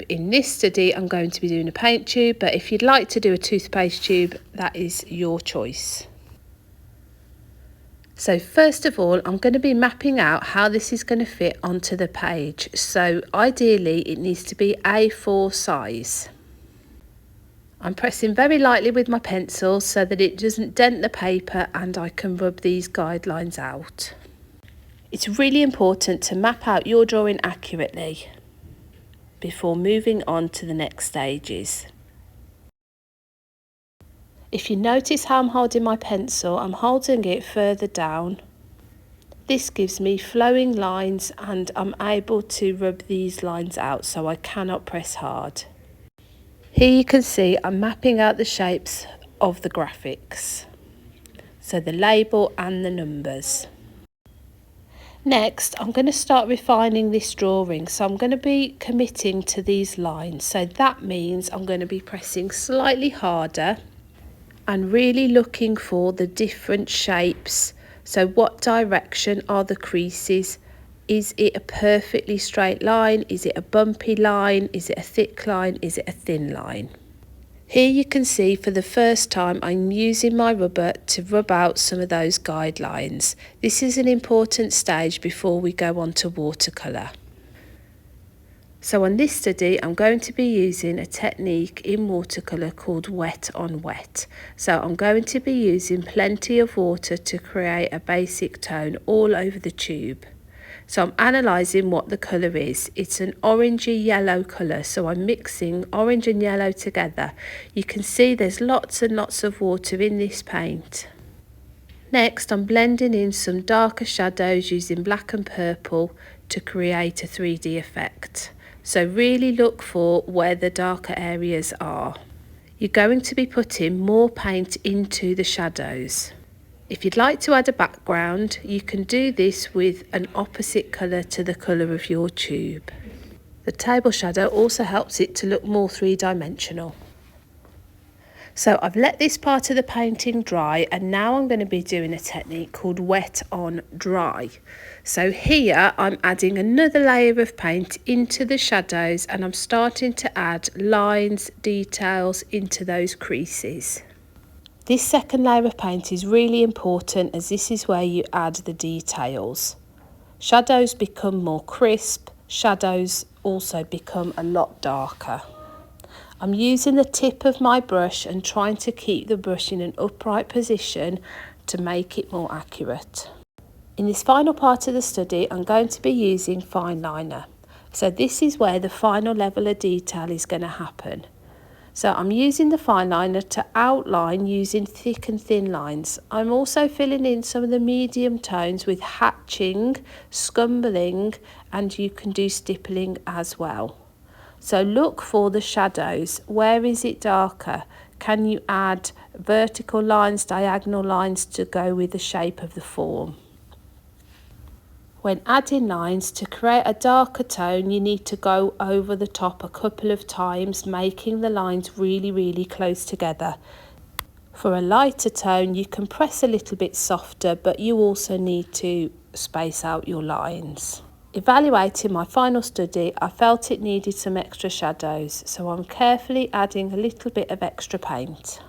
In this study, I'm going to be doing a paint tube, but if you'd like to do a toothpaste tube, that is your choice. So first of all, I'm going to be mapping out how this is going to fit onto the page. So ideally, it needs to be A4 size. I'm pressing very lightly with my pencil so that it doesn't dent the paper and I can rub these guidelines out. It's really important to map out your drawing accurately before moving on to the next stages. If you notice how I'm holding my pencil, I'm holding it further down. This gives me flowing lines and I'm able to rub these lines out so I cannot press hard. Here you can see I'm mapping out the shapes of the graphics, so the label and the numbers. Next, I'm going to start refining this drawing, so I'm going to be committing to these lines. So that means I'm going to be pressing slightly harder and really looking for the different shapes. So what direction are the creases? Is it a perfectly straight line? Is it a bumpy line? Is it a thick line? Is it a thin line? Here you can see for the first time I'm using my rubber to rub out some of those guidelines. This is an important stage before we go on to watercolour. So on this study I'm going to be using a technique in watercolour called wet on wet. So I'm going to be using plenty of water to create a basic tone all over the tube. So I'm analysing what the colour is. It's an orangey yellow colour, so I'm mixing orange and yellow together. You can see there's lots and lots of water in this paint. Next, I'm blending in some darker shadows using black and purple to create a 3D effect. So really look for where the darker areas are. You're going to be putting more paint into the shadows. If you'd like to add a background, you can do this with an opposite colour to the colour of your tube. The table shadow also helps it to look more three-dimensional. So I've let this part of the painting dry and now I'm going to be doing a technique called wet on dry. So here I'm adding another layer of paint into the shadows and I'm starting to add lines, details into those creases. This second layer of paint is really important as this is where you add the details. Shadows become more crisp, shadows also become a lot darker. I'm using the tip of my brush and trying to keep the brush in an upright position to make it more accurate. In this final part of the study, I'm going to be using fine liner. So this is where the final level of detail is going to happen. So I'm using the fine liner to outline using thick and thin lines. I'm also filling in some of the medium tones with hatching, scumbling, and you can do stippling as well. So look for the shadows. Where is it darker? Can you add vertical lines, diagonal lines to go with the shape of the form? When adding lines, to create a darker tone, you need to go over the top a couple of times, making the lines really close together. For a lighter tone, you can press a little bit softer, but you also need to space out your lines. Evaluating my final study, I felt it needed some extra shadows, so I'm carefully adding a little bit of extra paint.